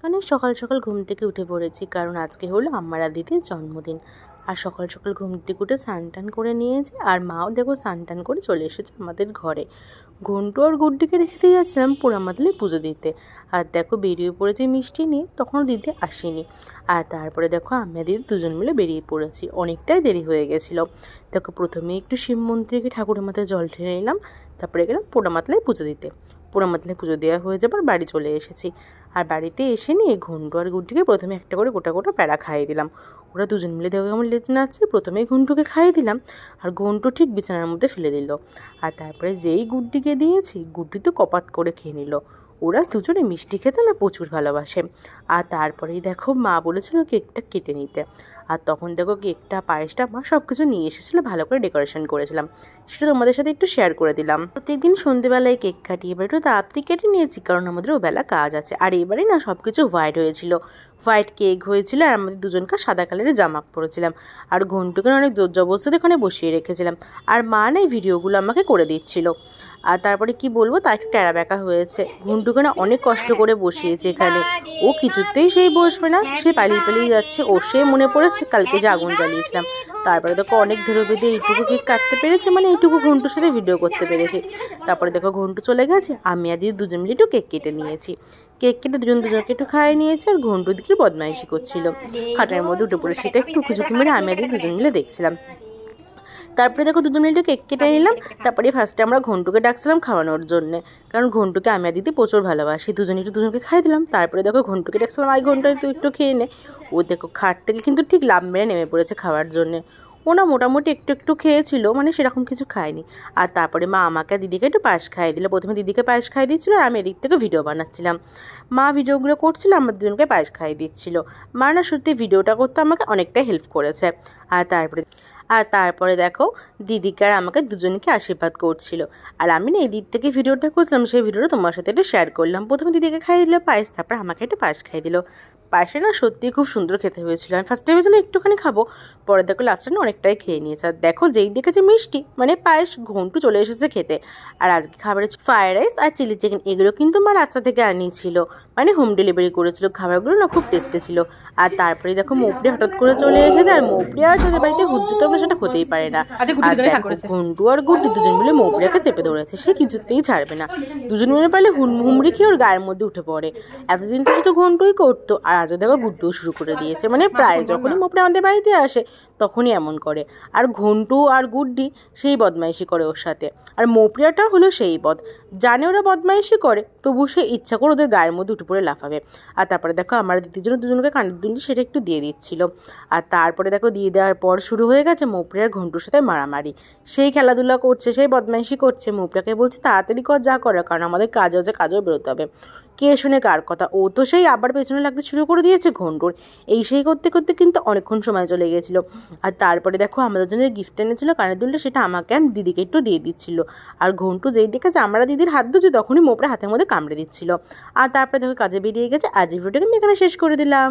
অনেক সকাল সকাল ঘুম থেকে উঠে পড়েছি, কারণ আজকে হলো আমার আর দিদির জন্মদিন। আর সকাল সকাল ঘুম থেকে উঠে স্নান টান করে নিয়েছে, আর মাও দেখো স্নান টান করে চলে এসেছে আমাদের ঘরে। ঘন্টু আর গুড্ডিকে রেখে দিয়ে যাচ্ছিলাম পোড়ামাতলে পুজো দিতে। আর দেখো বেরিয়ে পড়েছি মিষ্টি নিয়ে, তখনও দিদি আসেনি। আর তারপরে দেখো আমি আর দিদি দুজন মিলে বেরিয়ে পড়েছি, অনেকটাই দেরি হয়ে গেছিলো। দেখো প্রথমে একটু শিব মন্দিরে ঠাকুরের মাথায় জল ঢেলে নিলাম, তারপরে গেলাম পোড়ামাতলায় পুজো দিতে। পোড়ামাতলায় পুজো দেওয়া হয়ে যাবার বাড়ি চলে এসেছি। আর বাড়িতে এসে নিয়ে ঘন্টু আর গুড্ডিকে প্রথমে একটা করে গোটা গোটা প্যাড়া খাইয়ে দিলাম। ওরা দুজন মিলে দেখো কেমন লেজ নাচছে। প্রথমেই ঘন্টুকে খাইয়ে দিলাম, আর ঘন্টু ঠিক বিছানার মধ্যে ফেলে দিল। আর তারপরে যেই গুড্ডিকে দিয়েছি, গুড্ডি তো কপাত করে খেয়ে নিল। ওরা দুজনে মিষ্টি খেতে না প্রচুর ভালোবাসে। আর তারপরেই দেখো মা বলেছিল কেকটা কেটে নিতে। আর তখন দেখো কেকটা পায়েসটা মা সব কিছু নিয়ে এসেছিলো, ভালো করে ডেকোরেশন করেছিলাম, সেটা তোমাদের সাথে একটু শেয়ার করে দিলাম। প্রত্যেকদিন সন্ধ্যেবেলায় কেক কাটি, এবার একটু তাড়াতাড়ি কেটে নিয়েছি, কারণ আমাদের ওবেলা কাজ আছে। আর এবারে না সব কিছু হোয়াইট হয়েছিল, হোয়াইট কেক হয়েছিল, আর আমাদের দুজনকে সাদা কালারের জামা পরেছিলাম। আর ঘন্টুকে অনেক জোর জবরদস্তি ওখানে বসিয়ে রেখেছিলাম, আর মা না এই ভিডিওগুলো আমাকে করে দিচ্ছিল। আর তারপরে কি বলবো, তা একটু ট্যাড়া ব্যাকা হয়েছে। ঘন্টুকে না অনেক কষ্ট করে বসিয়েছে এখানে, ও কিছুতেই সেই বসবে না, সে পালিয়ে পালিয়ে যাচ্ছে। ও সে মনে পড়েছে কালকে যে আগুন জ্বালিয়েছিলাম। তারপরে দেখো অনেক ধরে বেঁধে এইটুকু কেক কাটতে পেরেছে, মানে এইটুকু ঘন্টুর সাথে ভিডিও করতে পেরেছি। তারপরে দেখো ঘন্টু চলে গেছে, আমি আর দিদি দুজন মিলে একটু কেক কেটে নিয়েছি। কেক কেটে দুজনকে একটু খাইয়ে নিয়েছি, আর ঘন্টু দিকে বদমাইশি করছিল। খাটের মধ্যে উঠে পড়ে সেটা একটু ঝুঁকি মেরে আমি আর দিদি দুজন মিলে দেখছিলাম। তারপরে দেখো দুজন মিলে কেক কেটে নিলাম। তারপরে ফার্স্টে আমরা ঘন্টুকে ডাকছিলাম খাওয়ানোর জন্যে, কারণ ঘন্টুকে আমি আর দিদি প্রচুর ভালোবাসি। দুজনকে খাই দিলাম। তারপরে দেখো ঘন্টুকে ডাকছিলাম, আই ঘন্টু তুই একটু খেয়ে নে। ও দেখো খাট থেকে কিন্তু ঠিক লাভ মেরে নেমে পড়েছে খাওয়ার জন্যে। ও না মোটামুটি একটু একটু খেয়েছিল, মানে সেরকম কিছু খায়নি। আর তারপরে মা আমাকে আর দিদিকে একটু পায়েস খাইয়ে দিল। প্রথমে দিদিকে পায়েস খাইয়ে দিচ্ছিলো, আর আমি এদিক থেকে ভিডিও বানাচ্ছিলাম। মা ভিডিওগুলো করছিল, আমার দুজনকে পায়েস খাইয়ে দিচ্ছিলো। মা না সত্যি ভিডিওটা করতে আমাকে অনেকটাই হেল্প করেছে। আর তারপরে দেখো দিদিকে আর আমাকে দুজনকে আশীর্বাদ করছিল। আর আমি না এই দিক থেকে ভিডিওটা করছিলাম, সেই ভিডিওটা তোমার সাথে একটু শেয়ার করলাম। প্রথমে দিদিকে খাইয়ে দিল পায়েস, তারপর আমাকে একটা পায়েস খাইয়ে দিল। পায়েসে না সত্যিই খুব সুন্দর খেতে হয়েছিল। আমি ফার্স্টে ভেবেছিলাম একটুখানি খাবো, পরে দেখো লাস্টে না অনেকটাই খেয়ে নিয়েছে। আর দেখো যেই দেখেছে মিষ্টি মানে পায়েস, ঘন্টু চলে এসেছে খেতে। আর আজকে খাবারে ফ্রায়েড রাইস আর চিলি চিকেন, এগুলো কিন্তু মা রাস্তা থেকে আনিয়েছিল, মানে হোম ডেলিভারি করেছিল। খাবারগুলো না খুব টেস্টি ছিল। আর তারপরে দেখো মৌপড়ি হঠাৎ করে চলে এসেছে, আর মৌপড়ি আর সাথে বাড়িতে হুজ্জু তো সেটা হতেই পারে না। আর ঘন্টু আর গুড্ডি দুজন মিলে মৌপড়িয়াকে চেপে ধরেছে, সে কিছুতেই ছাড়বে না। দুজন মিলে পারলে হুমড়ি খেয়ে ওর গায়ের মধ্যে উঠে পড়ে। এতদিন তো শুধু ঘন্টুই করতো, আর আজ দেখো গুড্ডুও শুরু করে দিয়েছে। মানে প্রায় যখনই মৌপড়ি আমাদের বাড়িতে আসে তখনই এমন করে। আর ঘন্টু আর গুড্ডি সেই বদমাইশি করে ওর সাথে। আর মৌপড়িয়াটা হলো সেই জানে ওরা বদমাইশি করে, তবু সে ইচ্ছা করে ওদের গায়ের মধ্যে উঠে পড়ে লাফাবে। আর তারপরে দেখো আমার দিদির জন্য দুজনকে কানের দুল সেটা একটু দিয়ে দিচ্ছিল। আর তারপরে দেখো দিয়ে দেওয়ার পর শুরু হয়ে গেছে মৌপড়ি আর ঘন্টুর সাথে মারামারি। সেই খেলাধুলা করছে, সেই বদমাইশি করছে। মৌপড়িয়াকে বলছে তাড়াতাড়ি কর, যা করার, কারণ আমাদের কাজ আছে, কাজেও বেরোতে হবে। কে শুনে কার কথা, ও তো সেই আবার পেছনে লাগতে শুরু করে দিয়েছে ঘন্টুর। সেই করতে করতে কিন্তু অনেকক্ষণ সময় চলে গেছিলো। আর তারপরে দেখো আমাদের জন্য গিফট এনেছিল কানের দুলটা, সেটা আমাকে আর দিদিকে একটু দিয়ে দিচ্ছিল। আর ঘন্টু যেই দেখেছে আমরা দিদির হাত ধুচ্ছি, তখনই মোপড়ে হাতের মধ্যে কামড়ে দিচ্ছিল। আর তারপরে দেখো কাজে বেরিয়ে গেছে। আজ এই ভিডিওটা কিন্তু এখানে শেষ করে দিলাম।